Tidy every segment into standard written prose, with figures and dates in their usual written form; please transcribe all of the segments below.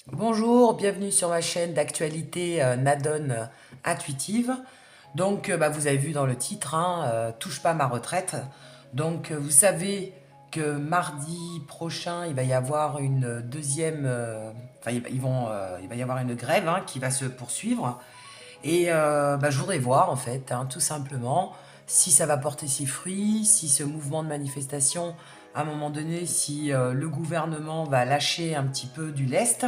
Bonjour, bienvenue sur ma chaîne d'actualité Nadone Intuitive. Donc, vous avez vu dans le titre, hein, touche pas à ma retraite. Donc, vous savez que mardi prochain, il va y avoir une deuxième, enfin, il va y avoir une grève hein, qui va se poursuivre. Et je voudrais voir en fait, hein, tout simplement, si ça va porter ses fruits, si ce mouvement de manifestation, à un moment donné, si le gouvernement va lâcher un petit peu du lest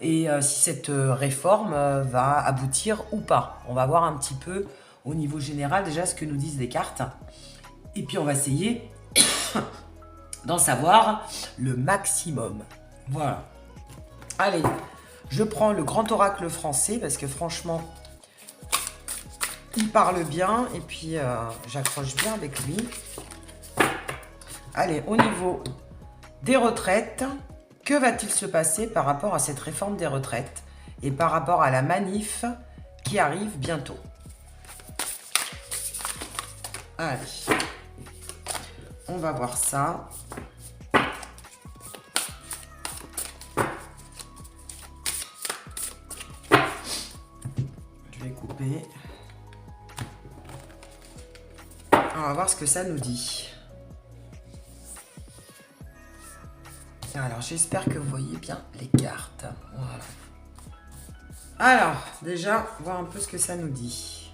et si cette réforme va aboutir ou pas. On va voir un petit peu au niveau général déjà ce que nous disent les cartes. Et puis on va essayer d'en savoir le maximum. Voilà. Allez, je prends le grand oracle français parce que franchement, il parle bien et puis j'accroche bien avec lui. Allez, au niveau des retraites, que va-t-il se passer par rapport à cette réforme des retraites et par rapport à la manif qui arrive bientôt? Allez, on va voir ça. Je vais couper. On va voir ce que ça nous dit. Alors, j'espère que vous voyez bien les cartes. Voilà. Alors, déjà, voir un peu ce que ça nous dit.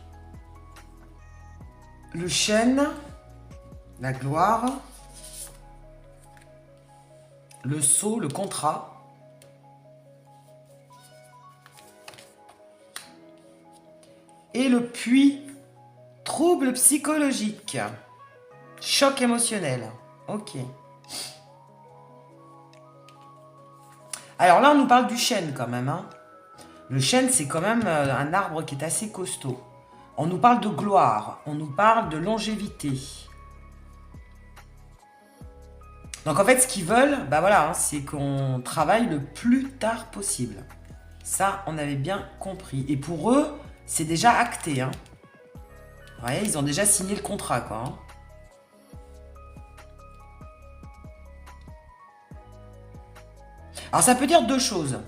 Le chêne, la gloire, le sceau, le contrat, et le puits, trouble psychologique, choc émotionnel. Ok. Alors là, on nous parle du chêne quand même. Hein. Le chêne, c'est quand même un arbre qui est assez costaud. On nous parle de gloire, on nous parle de longévité. Donc en fait, ce qu'ils veulent, voilà, hein, c'est qu'on travaille le plus tard possible. Ça, on avait bien compris. Et pour eux, c'est déjà acté. Hein. Vous voyez, ils ont déjà signé le contrat, quoi. Hein. Alors ça peut dire deux choses.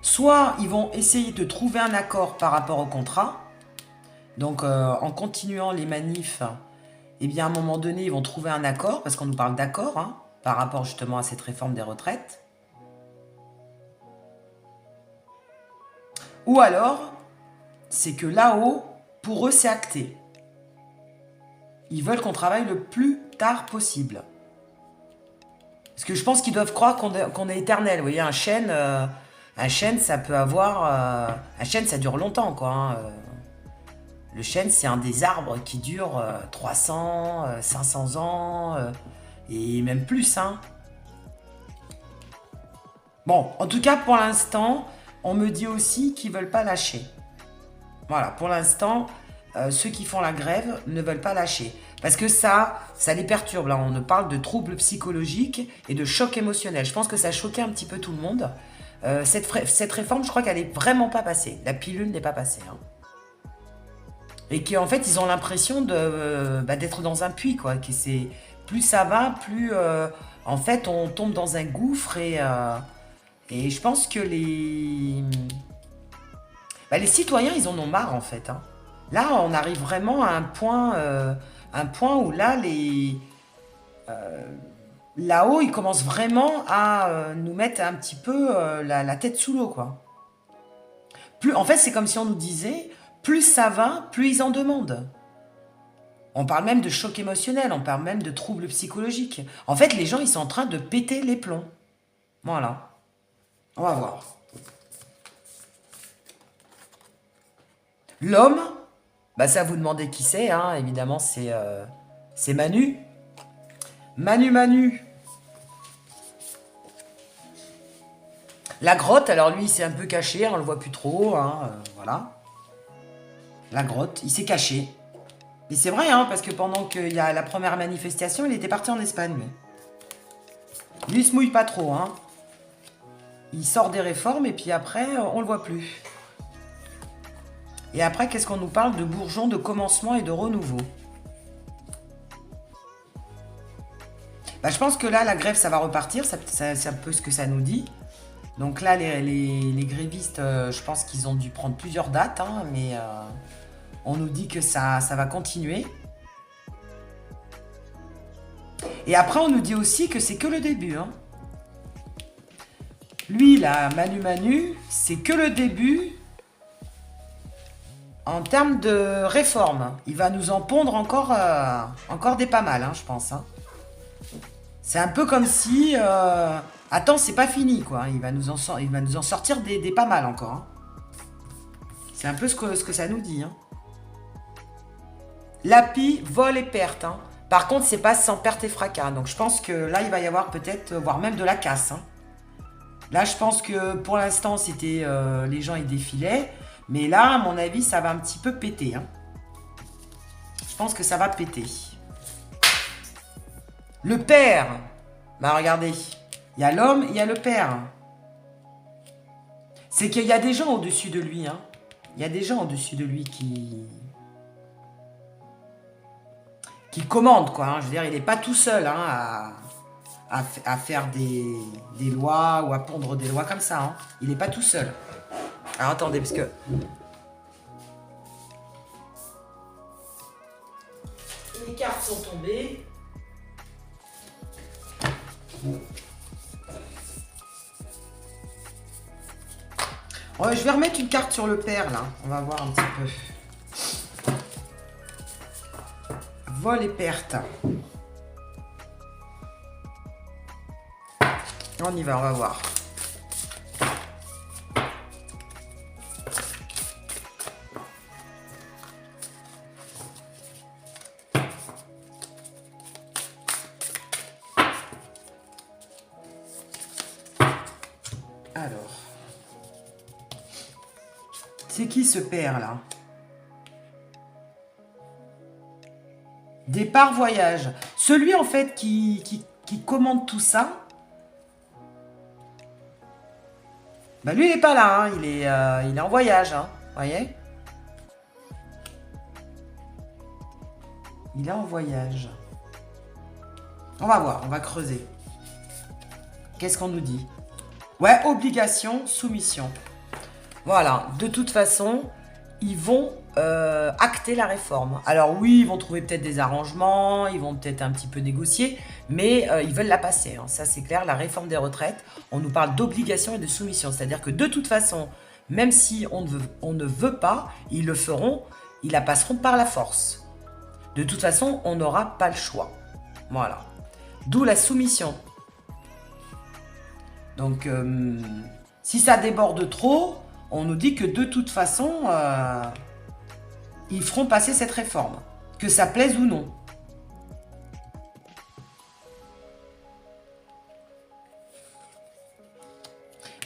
Soit ils vont essayer de trouver un accord par rapport au contrat. Donc en continuant les manifs, eh bien à un moment donné, ils vont trouver un accord, parce qu'on nous parle d'accord, hein, par rapport justement à cette réforme des retraites. Ou alors, c'est que là-haut, pour eux, c'est acté. Ils veulent qu'on travaille le plus tard possible. Parce que je pense qu'ils doivent croire qu'on est éternel. Vous voyez, un chêne, ça peut avoir... un chêne, ça dure longtemps, quoi. Hein. Le chêne, c'est un des arbres qui dure 300, 500 ans, et même plus. Hein. Bon, en tout cas, pour l'instant, on me dit aussi qu'ils ne veulent pas lâcher. Voilà, pour l'instant, ceux qui font la grève ne veulent pas lâcher. Parce que ça les perturbe. Là, on parle de troubles psychologiques et de choc émotionnel. Je pense que ça a choqué un petit peu tout le monde. Cette réforme, je crois qu'elle n'est vraiment pas passée. La pilule n'est pas passée. Hein. Et qu'en fait, ils ont l'impression d'être dans un puits, quoi. Que c'est, plus ça va, plus en fait, on tombe dans un gouffre et je pense que les citoyens, ils en ont marre, en fait. Hein. Là, on arrive vraiment à un point où là, là-haut, ils commencent vraiment à nous mettre un petit peu la tête sous l'eau, quoi. En fait, c'est comme si on nous disait, plus ça va, plus ils en demandent. On parle même de choc émotionnel, on parle même de troubles psychologiques. En fait, les gens, ils sont en train de péter les plombs. Voilà. On va voir. L'homme, ça vous demandez qui c'est, hein, évidemment, c'est Manu. Manu. La grotte, alors lui, il s'est un peu caché, on le voit plus trop, hein, voilà. La grotte, il s'est caché. Et c'est vrai, hein, parce que pendant qu'il y a la première manifestation, il était parti en Espagne, lui. Lui, il se mouille pas trop, hein. Il sort des réformes et puis après, on le voit plus. Et après, qu'est-ce qu'on nous parle de bourgeon, de commencement et de renouveau? Je pense que là, la grève, ça va repartir, c'est un peu ce que ça nous dit. Donc là, les grévistes, je pense qu'ils ont dû prendre plusieurs dates, hein, mais on nous dit que ça va continuer. Et après, on nous dit aussi que c'est que le début. Hein. Lui, là, Manu, c'est que le début en termes de réforme. Il va nous en pondre encore des pas mal, hein, je pense. Hein. C'est un peu comme si... attends, c'est pas fini, quoi. Il va nous en sortir des pas mal encore. Hein. C'est un peu ce que ça nous dit. Hein. L'API, vol et perte. Hein. Par contre, c'est pas sans perte et fracas. Donc, je pense que là, il va y avoir peut-être, voire même de la casse. Hein. Là, je pense que pour l'instant, c'était les gens, ils défilaient. Mais là, à mon avis, ça va un petit peu péter. Hein. Je pense que ça va péter. Le père. Bah, regardez. Il y a l'homme, il y a le père. C'est qu'il y a des gens au-dessus de lui. Hein. Il y a des gens au-dessus de lui qui commandent, quoi. Hein. Je veux dire, il n'est pas tout seul hein, à faire des lois ou à pondre des lois comme ça. Hein. Il n'est pas tout seul. Alors, attendez, parce que... les cartes sont tombées. Ouais, je vais remettre une carte sur le père, là. On va voir un petit peu. Vol et perte. On y va, on va voir. Alors. C'est qui ce père là? Départ voyage. Celui en fait qui commande tout ça, bah lui il n'est pas là, hein. Il est en voyage, hein. Voyez? Il est en voyage. On va voir, on va creuser. Qu'est-ce qu'on nous dit? Ouais, obligation, soumission. Voilà, de toute façon, ils vont acter la réforme. Alors oui, ils vont trouver peut-être des arrangements, ils vont peut-être un petit peu négocier, mais ils veulent la passer. Hein. Ça, c'est clair, la réforme des retraites, on nous parle d'obligation et de soumission. C'est-à-dire que de toute façon, même si on ne veut pas, ils le feront, ils la passeront par la force. De toute façon, on n'aura pas le choix. Voilà. D'où la soumission. Donc, si ça déborde trop... on nous dit que de toute façon, ils feront passer cette réforme, que ça plaise ou non.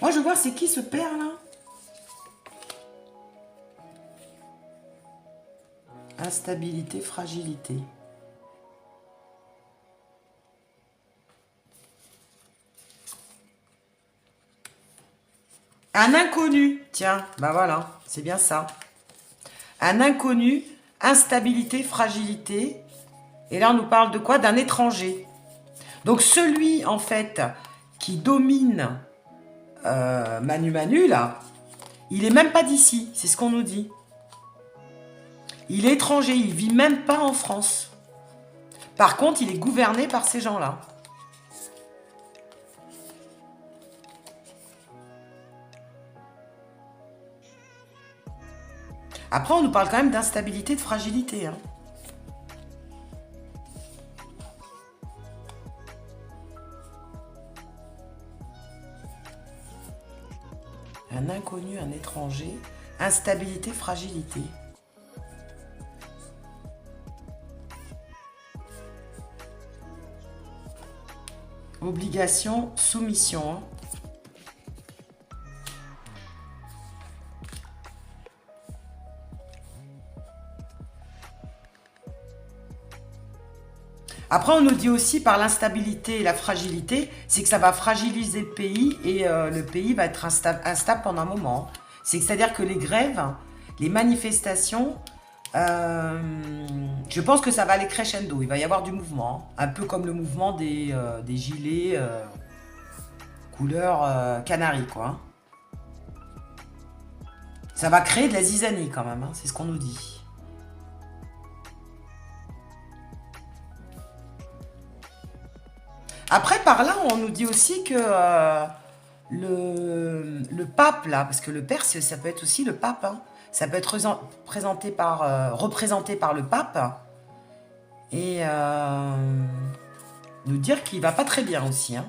Moi, je veux voir, c'est qui ce père, là? Instabilité, fragilité. Un inconnu, tiens, bah voilà, c'est bien ça. Un inconnu, instabilité, fragilité. Et là, on nous parle de quoi? D'un étranger. Donc, celui, en fait, qui domine Manu, là, il est même pas d'ici, c'est ce qu'on nous dit. Il est étranger, il vit même pas en France. Par contre, il est gouverné par ces gens-là. Après, on nous parle quand même d'instabilité, de fragilité. Hein. Un inconnu, un étranger, instabilité, fragilité. Obligation, soumission. Hein. Après, on nous dit aussi par l'instabilité et la fragilité, c'est que ça va fragiliser le pays et le pays va être instable pendant un moment. C'est-à-dire que les grèves, les manifestations, je pense que ça va aller crescendo. Il va y avoir du mouvement, hein, un peu comme le mouvement des gilets couleur canari, quoi. Hein. Ça va créer de la zizanie quand même, hein, c'est ce qu'on nous dit. Après, par là, on nous dit aussi que le pape, là, parce que le père, ça peut être aussi le pape, hein, ça peut être représenté par le pape, et nous dire qu'il va pas très bien aussi. Hein.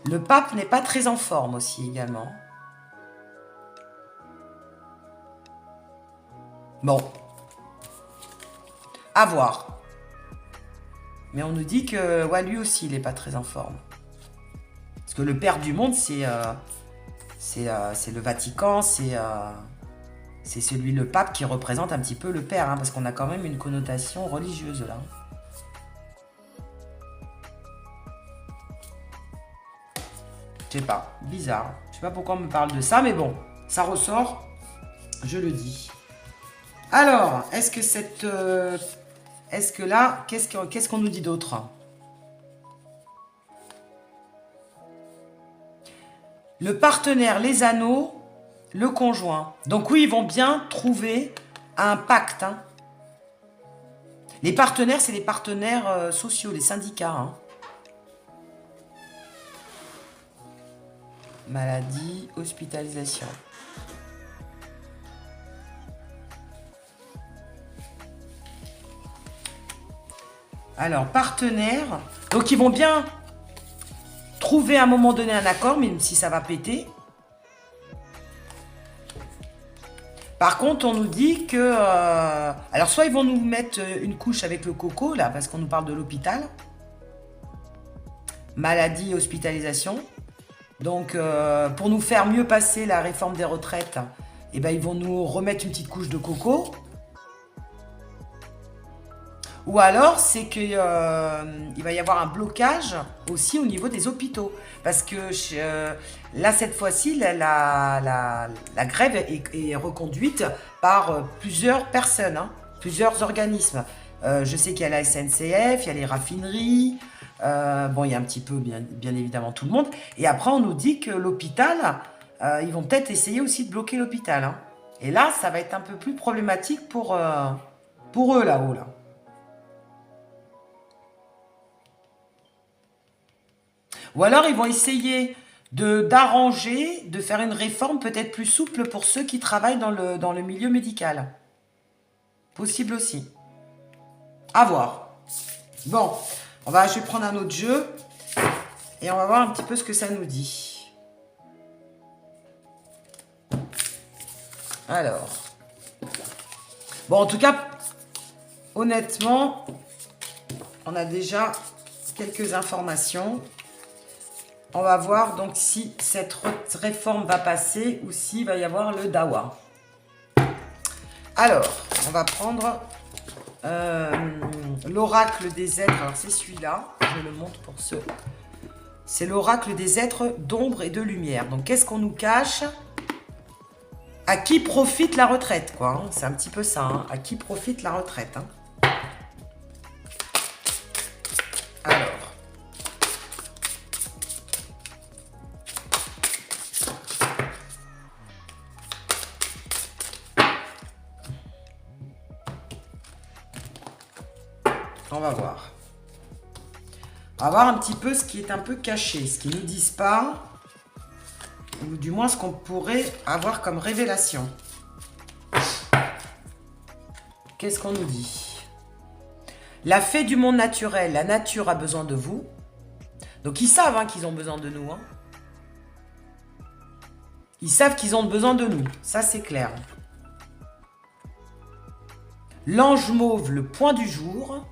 Le pape n'est pas très en forme aussi également. Bon. À voir. Mais on nous dit que ouais, lui aussi, il n'est pas très en forme. Parce que le père du monde, c'est le Vatican, c'est celui, le pape, qui représente un petit peu le père, hein, parce qu'on a quand même une connotation religieuse là. Je sais pas, bizarre. Je sais pas pourquoi on me parle de ça, mais bon, ça ressort, je le dis. Alors, est-ce que cette... est-ce que là, qu'est-ce qu'on nous dit d'autre? Le partenaire, les anneaux, le conjoint. Donc oui, ils vont bien trouver un pacte. Hein. Les partenaires, c'est les partenaires sociaux, les syndicats. Hein. Maladie, hospitalisation. Alors, partenaires. Donc, ils vont bien trouver à un moment donné un accord, même si ça va péter. Par contre, on nous dit que... alors, soit ils vont nous mettre une couche avec le coco, là, parce qu'on nous parle de l'hôpital. Maladie, hospitalisation. Donc, pour nous faire mieux passer la réforme des retraites, eh ben, ils vont nous remettre une petite couche de coco. Ou alors, c'est qu'il va y avoir un blocage aussi au niveau des hôpitaux. Parce que là, cette fois-ci, la grève est reconduite par plusieurs personnes, hein, plusieurs organismes. Je sais qu'il y a la SNCF, il y a les raffineries, bon, il y a un petit peu, bien évidemment, tout le monde. Et après, on nous dit que l'hôpital, ils vont peut-être essayer aussi de bloquer l'hôpital. Hein. Et là, ça va être un peu plus problématique pour eux, là-haut, là. Ou alors, ils vont essayer d'arranger, de faire une réforme peut-être plus souple pour ceux qui travaillent dans le milieu médical. Possible aussi. À voir. Bon, je vais prendre un autre jeu et on va voir un petit peu ce que ça nous dit. Alors. Bon, en tout cas, honnêtement, on a déjà quelques informations. On va voir donc si cette réforme va passer ou s'il va y avoir le dawa. Alors, on va prendre l'oracle des êtres. Alors, c'est celui-là. Je le montre pour ceux. C'est l'oracle des êtres d'ombre et de lumière. Donc, qu'est-ce qu'on nous cache? À qui profite la retraite, quoi. Hein, c'est un petit peu ça. Hein, à qui profite la retraite, hein. On va voir. On va voir un petit peu ce qui est un peu caché, ce qu'ils ne nous disent pas, ou du moins ce qu'on pourrait avoir comme révélation. Qu'est-ce qu'on nous dit? La fée du monde naturel, la nature a besoin de vous. Donc ils savent hein, qu'ils ont besoin de nous. Hein. Ils savent qu'ils ont besoin de nous, ça c'est clair. L'ange mauve, le point du jour.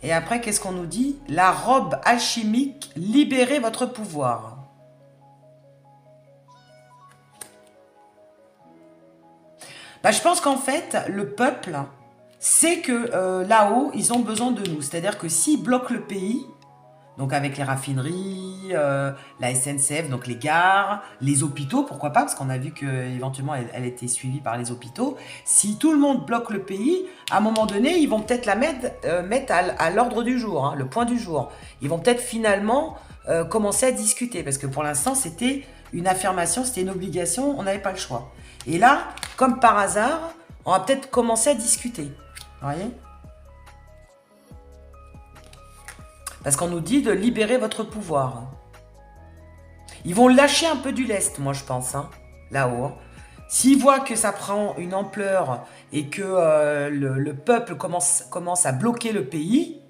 Et après, qu'est-ce qu'on nous dit? La robe alchimique, libérez votre pouvoir. Je pense qu'en fait, le peuple sait que là-haut, ils ont besoin de nous. C'est-à-dire que s'ils bloquent le pays, Donc avec les raffineries, la SNCF, donc les gares, les hôpitaux, pourquoi pas, parce qu'on a vu qu'éventuellement elle était suivie par les hôpitaux. Si tout le monde bloque le pays, à un moment donné, ils vont peut-être la mettre à l'ordre du jour, hein, le point du jour. Ils vont peut-être finalement commencer à discuter, parce que pour l'instant, c'était une affirmation, c'était une obligation, on n'avait pas le choix. Et là, comme par hasard, on va peut-être commencer à discuter. Vous voyez ? Parce qu'on nous dit de libérer votre pouvoir. Ils vont lâcher un peu du lest, moi je pense, hein, là-haut. Hein. S'ils voient que ça prend une ampleur et que le peuple commence à bloquer le pays,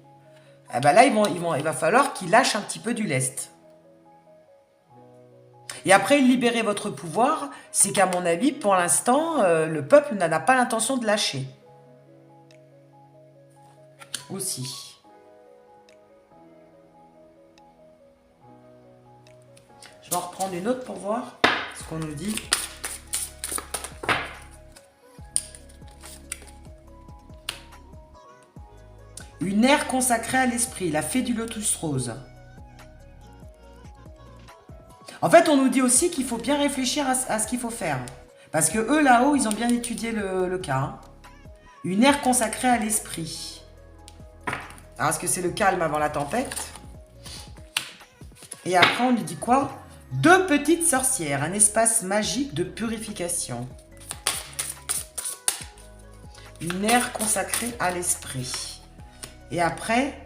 eh ben là, il va falloir qu'ils lâchent un petit peu du lest. Et après, libérer votre pouvoir, c'est qu'à mon avis, pour l'instant, le peuple n'en a pas l'intention de lâcher. Aussi. Je vais en reprendre une autre pour voir ce qu'on nous dit. Une ère consacrée à l'esprit, la fée du lotus rose. En fait, on nous dit aussi qu'il faut bien réfléchir à ce qu'il faut faire. Parce que eux, là-haut, ils ont bien étudié le cas. Hein. Une ère consacrée à l'esprit. Alors, est-ce que c'est le calme avant la tempête? Et après, on nous dit quoi? Deux petites sorcières, un espace magique de purification. Une ère consacrée à l'esprit. Et après,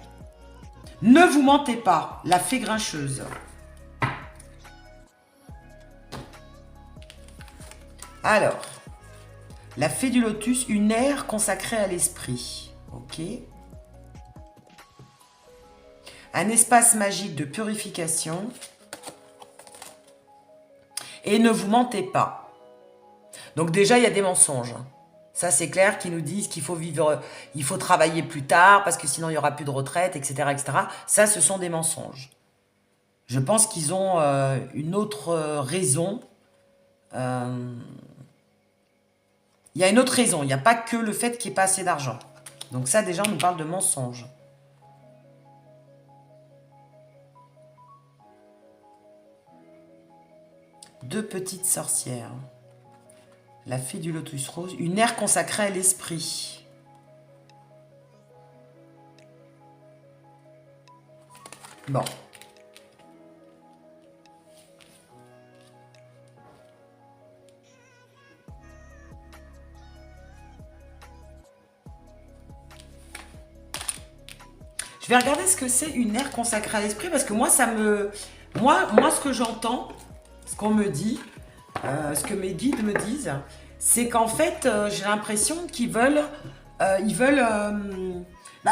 ne vous mentez pas, la fée grincheuse. Alors, la fée du lotus, une ère consacrée à l'esprit. Ok. Un espace magique de purification. Et ne vous mentez pas. Donc déjà, il y a des mensonges. Ça, c'est clair, qui nous disent qu'il faut vivre, il faut travailler plus tard, parce que sinon, il n'y aura plus de retraite, etc., etc. Ça, ce sont des mensonges. Je pense qu'ils ont une autre raison. Il y a une autre raison. Il n'y a pas que le fait qu'il n'y ait pas assez d'argent. Donc ça, déjà, on nous parle de mensonges. Deux petites sorcières. La fée du lotus rose. Une ère consacrée à l'esprit. Bon. Je vais regarder ce que c'est une ère consacrée à l'esprit, parce que moi, ça me... Moi, ce que j'entends, ce qu'on me dit, ce que mes guides me disent, c'est qu'en fait, j'ai l'impression qu'ils veulent,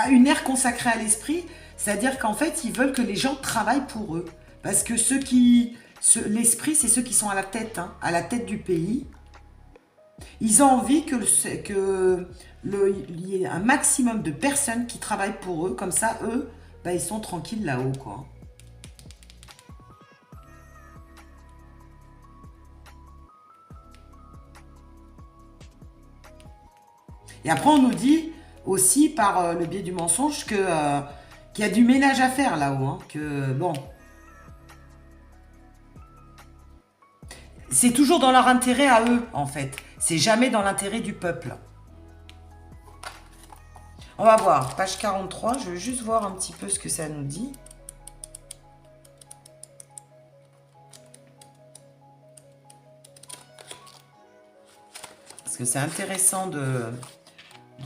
une ère consacrée à l'esprit, c'est-à-dire qu'en fait, ils veulent que les gens travaillent pour eux. Parce que l'esprit, c'est ceux qui sont à la tête, hein, à la tête du pays. Ils ont envie qu'il y ait un maximum de personnes qui travaillent pour eux. Comme ça, eux, ils sont tranquilles là-haut, quoi. Et après, on nous dit aussi, par le biais du mensonge, qu'il y a du ménage à faire là-haut. Hein, que, bon... C'est toujours dans leur intérêt à eux, en fait. C'est jamais dans l'intérêt du peuple. On va voir, page 43. Je vais juste voir un petit peu ce que ça nous dit. Parce que c'est intéressant de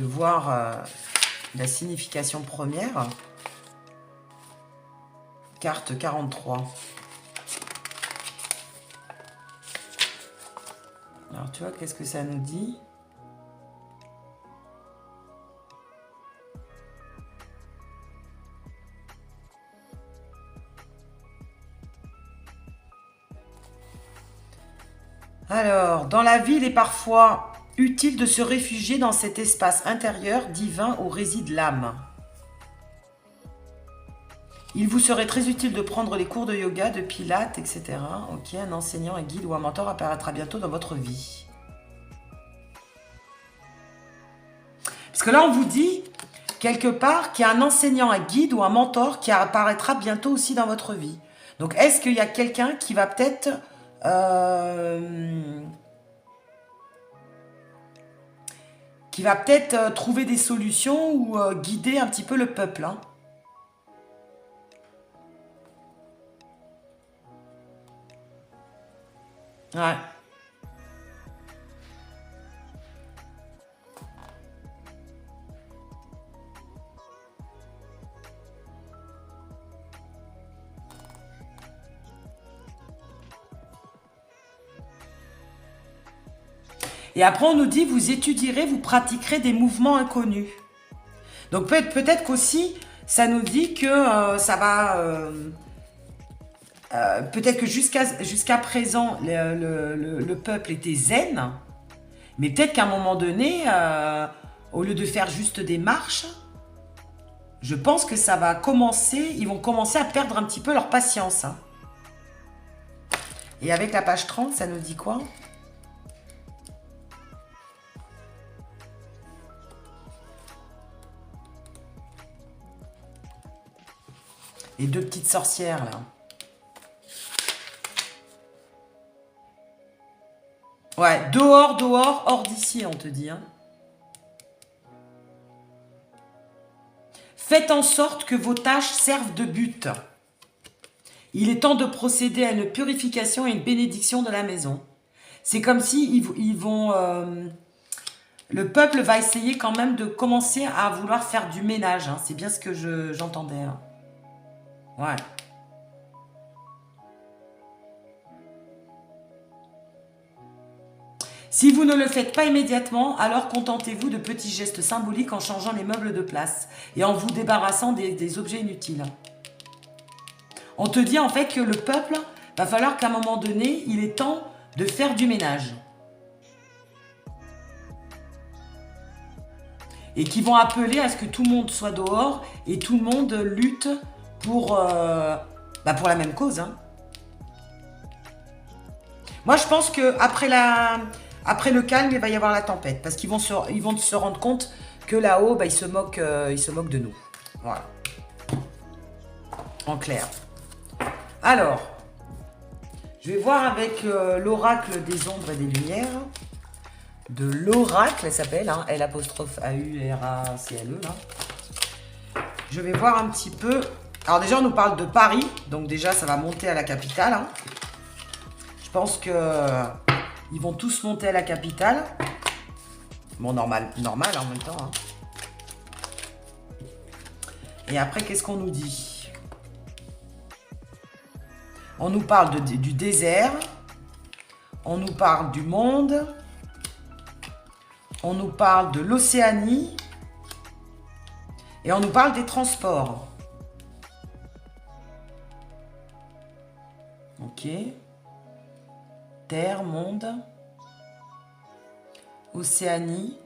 voir la signification première. Carte 43. Alors, tu vois, qu'est-ce que ça nous dit? Alors, dans la vie, il est parfois utile de se réfugier dans cet espace intérieur divin où réside l'âme. Il vous serait très utile de prendre les cours de yoga, de pilates, etc. Ok, un enseignant, un guide ou un mentor apparaîtra bientôt dans votre vie. Parce que là, on vous dit quelque part, qu'il y a un enseignant, un guide ou un mentor qui apparaîtra bientôt aussi dans votre vie. Donc, est-ce qu'il y a quelqu'un qui va peut-être... trouver des solutions ou guider un petit peu le peuple, hein. Ouais. Et après, on nous dit, vous étudierez, vous pratiquerez des mouvements inconnus. Donc peut-être qu'aussi, ça nous dit que ça va... peut-être que jusqu'à présent, le peuple était zen, mais peut-être qu'à un moment donné, au lieu de faire juste des marches, je pense que ça va commencer, ils vont commencer à perdre un petit peu leur patience, hein. Et avec la page 30, ça nous dit quoi? Les deux petites sorcières, là. Ouais, dehors, dehors, hors d'ici, on te dit, hein. Faites en sorte que vos tâches servent de but. Il est temps de procéder à une purification et une bénédiction de la maison. C'est comme si ils vont... le peuple va essayer quand même de commencer à vouloir faire du ménage, hein. C'est bien ce que j'entendais, hein. Ouais. Si vous ne le faites pas immédiatement, alors contentez-vous de petits gestes symboliques en changeant les meubles de place et en vous débarrassant des objets inutiles. On te dit en fait que le peuple, va falloir qu'à un moment donné, il est temps de faire du ménage. Et qui vont appeler à ce que tout le monde soit dehors et tout le monde lutte pour la même cause, hein. Moi, je pense qu'après le calme, il va y avoir la tempête. Parce qu'ils vont se rendre compte que là-haut, ils se moquent de nous. Voilà. En clair. Alors, je vais voir avec l'oracle des ombres et des lumières. De l'oracle, elle s'appelle, hein, L'-A-U-R-A-C-L-E, là. Je vais voir un petit peu... Alors déjà, on nous parle de Paris. Donc déjà, ça va monter à la capitale, hein. Je pense que ils vont tous monter à la capitale. Bon, normal en même temps, hein. Et après, qu'est-ce qu'on nous dit? On nous parle du désert. On nous parle du monde. On nous parle de l'Océanie. Et on nous parle des transports. Ok. Terre, monde. Océanie.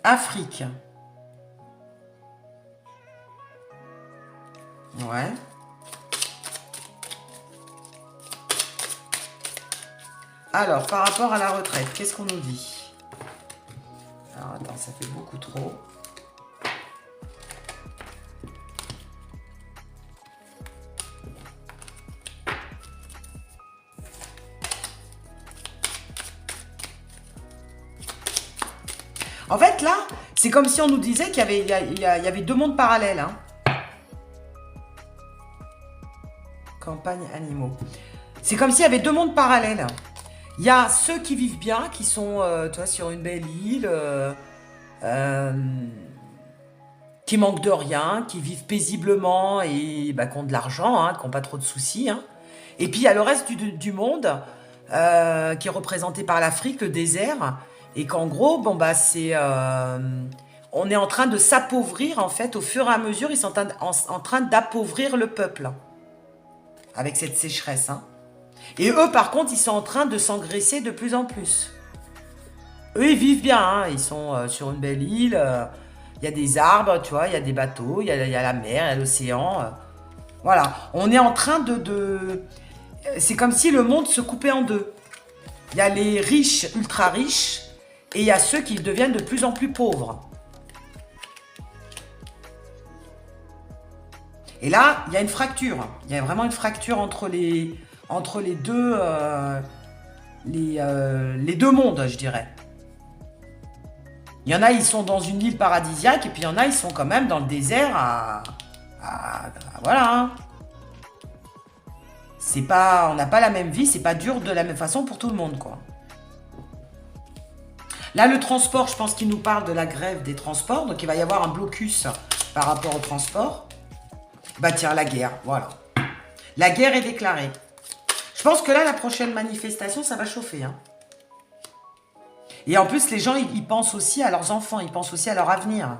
Afrique. Ouais. Alors, par rapport à la retraite, qu'est-ce qu'on nous dit? Alors, attends, ça fait beaucoup trop. En fait, là, c'est comme si on nous disait qu'il y avait deux mondes parallèles, hein. Campagne animaux. C'est comme s'il y avait deux mondes parallèles. Il y a ceux qui vivent bien, qui sont sur une belle île, qui manquent de rien, qui vivent paisiblement et qui ont de l'argent, hein, qui n'ont pas trop de soucis, hein. Et puis, il y a le reste du monde qui est représenté par l'Afrique, le désert. Et qu'en gros, on est en train de s'appauvrir, en fait, au fur et à mesure, ils sont en train d'appauvrir le peuple, hein, avec cette sécheresse, hein. Et eux, par contre, ils sont en train de s'engraisser de plus en plus. Eux, ils vivent bien, hein, ils sont sur une belle île, il y a des arbres, tu vois, il y a des bateaux, il y a la mer, il y a l'océan. Voilà, on est en train c'est comme si le monde se coupait en deux. Il y a les riches, ultra riches, et il y a ceux qui deviennent de plus en plus pauvres. Et là, il y a une fracture. Il y a vraiment une fracture entre les deux, les deux mondes, je dirais. Il y en a, ils sont dans une île paradisiaque, et puis il y en a, ils sont quand même dans le désert voilà. Hein. C'est pas, on n'a pas la même vie, c'est pas dur de la même façon pour tout le monde, quoi. Là, le transport, je pense qu'il nous parle de la grève des transports, donc il va y avoir un blocus par rapport au transport. Bah tiens, la guerre, voilà. La guerre est déclarée. Je pense que là, la prochaine manifestation, ça va chauffer. Hein. Et en plus, les gens, ils pensent aussi à leurs enfants, ils pensent aussi à leur avenir.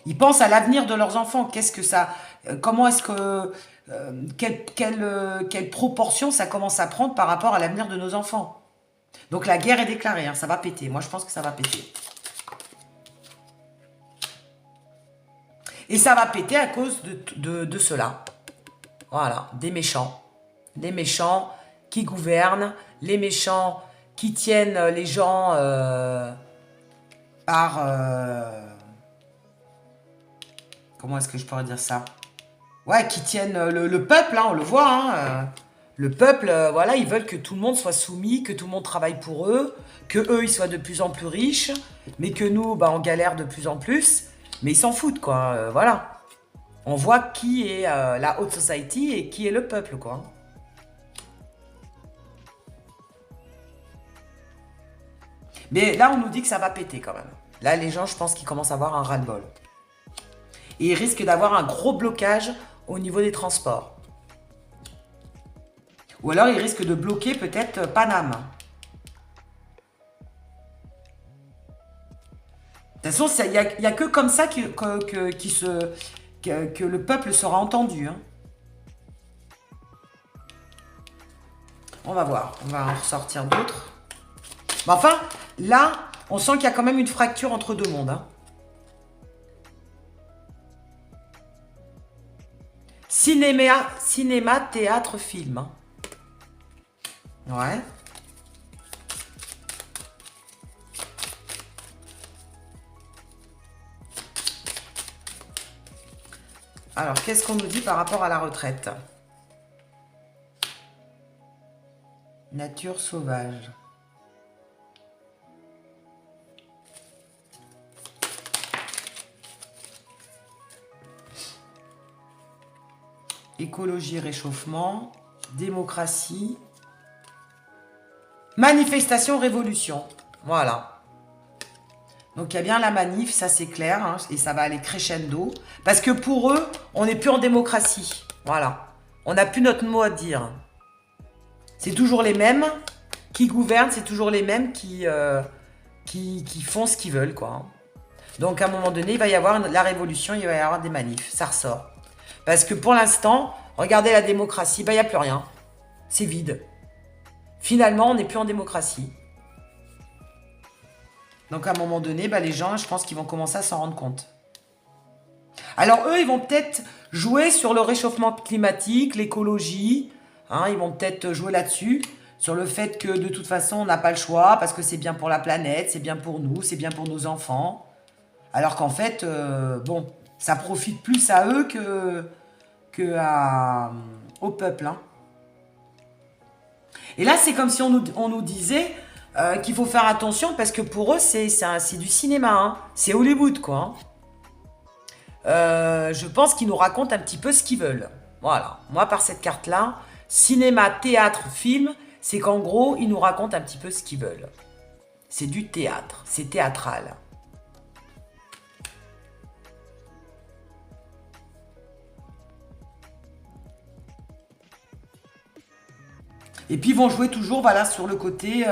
Ils pensent à l'avenir de leurs enfants. Qu'est-ce que ça... Comment est-ce que... quelle proportion ça commence à prendre par rapport à l'avenir de nos enfants. Donc la guerre est déclarée, hein, ça va péter. Moi, je pense que ça va péter. Et ça va péter à cause de cela. Voilà, des méchants. Les méchants qui gouvernent, les méchants qui tiennent les gens par... comment est-ce que je pourrais dire ça? Ouais, qui tiennent le peuple, hein, on le voit. Hein, le peuple, voilà, ils veulent que tout le monde soit soumis, que tout le monde travaille pour eux, que eux, ils soient de plus en plus riches, mais que nous, bah, on galère de plus en plus. Mais ils s'en foutent, quoi. Voilà. On voit qui est la haute society et qui est le peuple, quoi. Mais là, on nous dit que ça va péter, quand même. Là, les gens, je pense qu'ils commencent à avoir un ras-le-bol. Et ils risquent d'avoir un gros blocage au niveau des transports. Ou alors, ils risquent de bloquer peut-être Paname. De toute façon, il n'y a que comme ça que le peuple sera entendu. Hein. On va voir. On va en ressortir d'autres. Mais enfin, là, on sent qu'il y a quand même une fracture entre deux mondes. Hein. Cinéma, théâtre, film. Hein. Ouais. Alors, qu'est-ce qu'on nous dit par rapport à la retraite? Nature sauvage. Écologie, réchauffement, démocratie, manifestation, révolution. Voilà. Donc il y a bien la manif, ça c'est clair, hein, et ça va aller crescendo. Parce que pour eux, on n'est plus en démocratie. Voilà. On n'a plus notre mot à dire. C'est toujours les mêmes qui gouvernent, c'est toujours les mêmes qui font ce qu'ils veulent, quoi. Donc à un moment donné, il va y avoir la révolution, il va y avoir des manifs, ça ressort. Parce que pour l'instant, regardez la démocratie, il n'y a plus rien. C'est vide. Finalement, on n'est plus en démocratie. Donc à un moment donné, les gens, je pense qu'ils vont commencer à s'en rendre compte. Alors eux, ils vont peut-être jouer sur le réchauffement climatique, l'écologie. Hein, ils vont peut-être jouer là-dessus, sur le fait que de toute façon, on n'a pas le choix, parce que c'est bien pour la planète, c'est bien pour nous, c'est bien pour nos enfants. Alors qu'en fait, bon, ça profite plus à eux au peuple. Hein. Et là, c'est comme si on nous disait qu'il faut faire attention, parce que pour eux, c'est du cinéma. Hein. C'est Hollywood, quoi. Je pense qu'ils nous racontent un petit peu ce qu'ils veulent. Voilà. Moi, par cette carte-là, cinéma, théâtre, film, c'est qu'en gros, ils nous racontent un petit peu ce qu'ils veulent. C'est du théâtre. C'est théâtral. Et puis, ils vont jouer toujours voilà, sur le côté,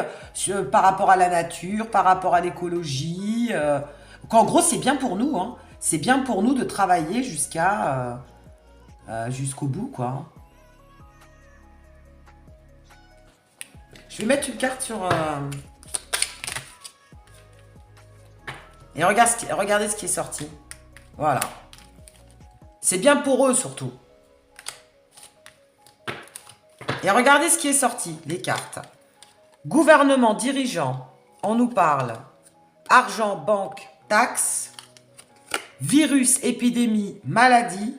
par rapport à la nature, par rapport à l'écologie. En gros, c'est bien pour nous. Hein. C'est bien pour nous de travailler jusqu'au bout, quoi. Je vais mettre une carte sur... Et regardez ce qui est sorti. Voilà. C'est bien pour eux, surtout. Et regardez ce qui est sorti, les cartes. Gouvernement, dirigeant, on nous parle. Argent, banque, taxes. virus, épidémie, maladie,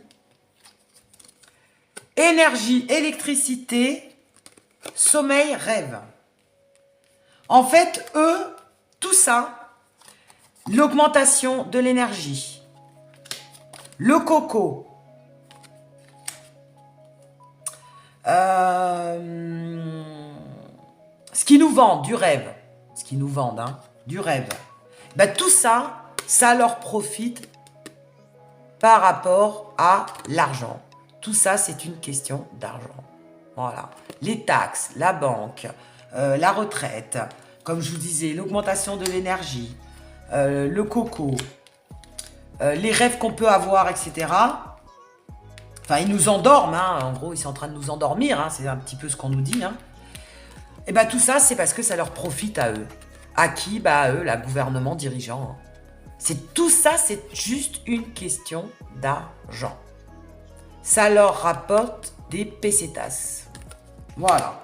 énergie, électricité, sommeil, rêve. En fait, eux, tout ça, l'augmentation de l'énergie, le coco, ce qui nous vend du rêve, ce qui nous vendent, hein, du rêve, ben, tout ça, ça leur profite par rapport à l'argent. Tout ça, c'est une question d'argent. Voilà. Les taxes, la banque, la retraite, comme je vous disais, l'augmentation de l'énergie, le coco, les rêves qu'on peut avoir, etc. Enfin, ils nous endorment, hein. En gros, ils sont en train de nous endormir, hein. C'est un petit peu ce qu'on nous dit, hein. Et bien, tout ça, c'est parce que ça leur profite à eux. À qui? Bah, à eux, la gouvernement dirigeant. Tout ça, c'est juste une question d'argent. Ça leur rapporte des pesetas. Voilà.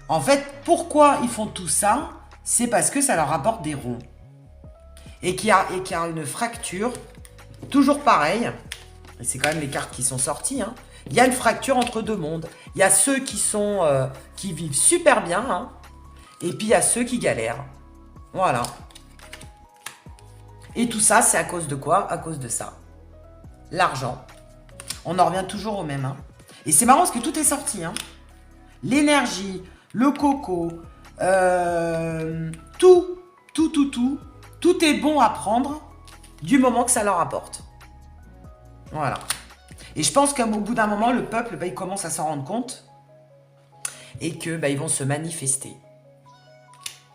En fait, pourquoi ils font tout ça? C'est parce que ça leur rapporte des ronds. Et qu'il y a une fracture, toujours pareil, et c'est quand même les cartes qui sont sorties, hein. Il y a une fracture entre deux mondes. Il y a ceux qui vivent super bien, hein, et puis il y a ceux qui galèrent. Voilà. Et tout ça, c'est à cause de quoi? À cause de ça. L'argent. On en revient toujours au même, hein. Et c'est marrant parce que tout est sorti, hein. L'énergie, le coco, tout est bon à prendre du moment que ça leur apporte. Voilà. Et je pense qu'au bout d'un moment, le peuple, il commence à s'en rendre compte et que ils vont se manifester.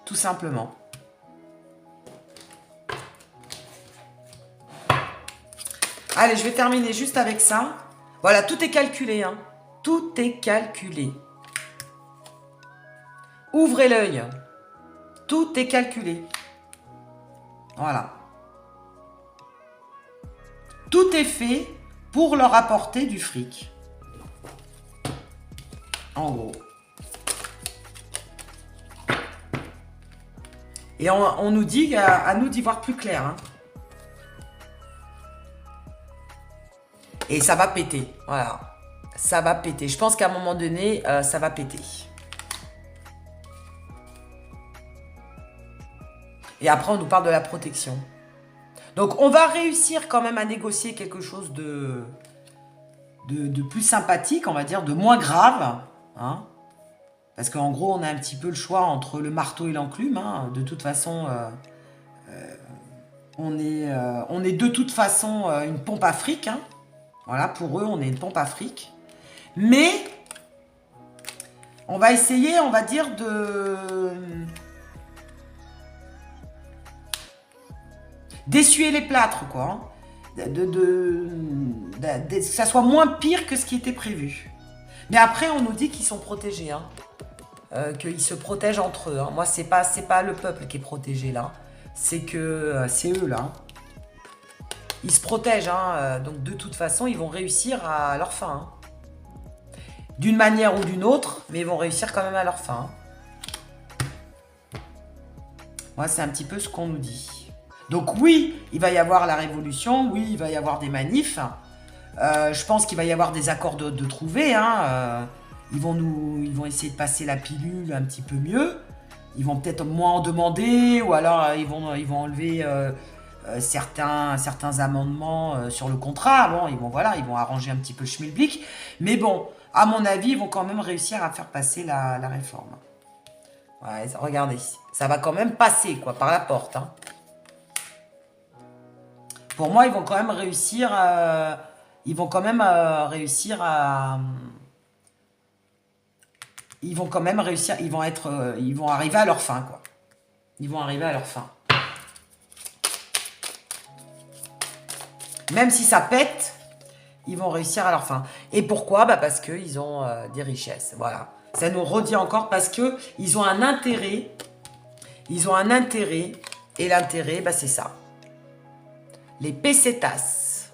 Tout simplement. Allez, je vais terminer juste avec ça. Voilà, tout est calculé, hein. Tout est calculé. Ouvrez l'œil. Tout est calculé. Voilà. Tout est fait pour leur apporter du fric. En gros. Et on nous dit, à nous d'y voir plus clair, hein. Et ça va péter. Voilà. Ça va péter. Je pense qu'à un moment donné, ça va péter. Et après, on nous parle de la protection. Donc, on va réussir quand même à négocier quelque chose de plus sympathique, on va dire, de moins grave. Hein, parce qu'en gros, on a un petit peu le choix entre le marteau et l'enclume. Hein. De toute façon, on est de toute façon une pompe à fric. Hein. Voilà, pour eux, on est une pompe à fric. Mais, on va essayer, on va dire, d'essuyer les plâtres, quoi. Hein. Que ça soit moins pire que ce qui était prévu. Mais après, on nous dit qu'ils sont protégés. Hein. Qu'ils se protègent entre eux. Hein. Moi, c'est pas le peuple qui est protégé, là. C'est eux, là. Ils se protègent. Hein. Donc, de toute façon, ils vont réussir à leur fin. Hein. D'une manière ou d'une autre, mais ils vont réussir quand même à leur fin. Hein. Moi, c'est un petit peu ce qu'on nous dit. Donc oui, il va y avoir la révolution, oui, il va y avoir des manifs. Je pense qu'il va y avoir des accords de trouver. Hein. Ils vont essayer de passer la pilule un petit peu mieux. Ils vont peut-être moins en demander, ou alors ils vont enlever certains amendements sur le contrat. Bon, ils vont arranger un petit peu le schmilblick. Mais bon, à mon avis, ils vont quand même réussir à faire passer la réforme. Ouais, regardez, ça va quand même passer, quoi, par la porte. Hein. Pour moi, ils vont quand même réussir. Ils vont arriver à leur fin, quoi. Ils vont arriver à leur fin. Même si ça pète, ils vont réussir à leur fin. Et pourquoi? Parce qu'ils ont des richesses. Voilà. Ça nous redit encore parce qu'ils ont un intérêt. Ils ont un intérêt. Et l'intérêt, c'est ça. Les pesetas.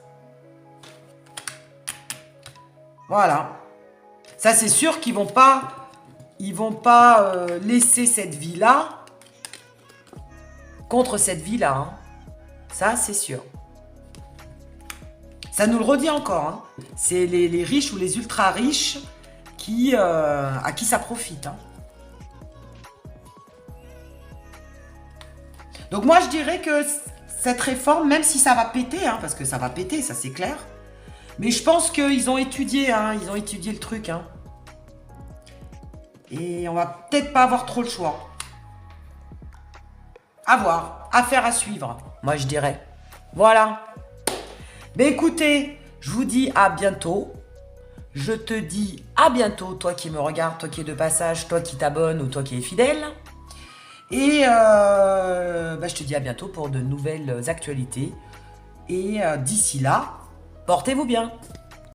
Voilà. Ça, c'est sûr qu'ils vont pas laisser cette vie-là contre cette vie-là. Hein. Ça, c'est sûr. Ça nous le redit encore, hein. C'est les riches ou les ultra riches à qui ça profite, hein. Donc moi je dirais que cette réforme, même si ça va péter, hein, parce que ça va péter, ça c'est clair, mais je pense qu'ils ont étudié, hein, ils ont étudié le truc, hein. Et on va peut-être pas avoir trop le choix. À voir, affaire à suivre, moi je dirais. Voilà. Mais écoutez, je vous dis à bientôt. Je te dis à bientôt, toi qui me regardes, toi qui es de passage, toi qui t'abonnes ou toi qui es fidèle. Et je te dis à bientôt pour de nouvelles actualités. Et d'ici là, portez-vous bien.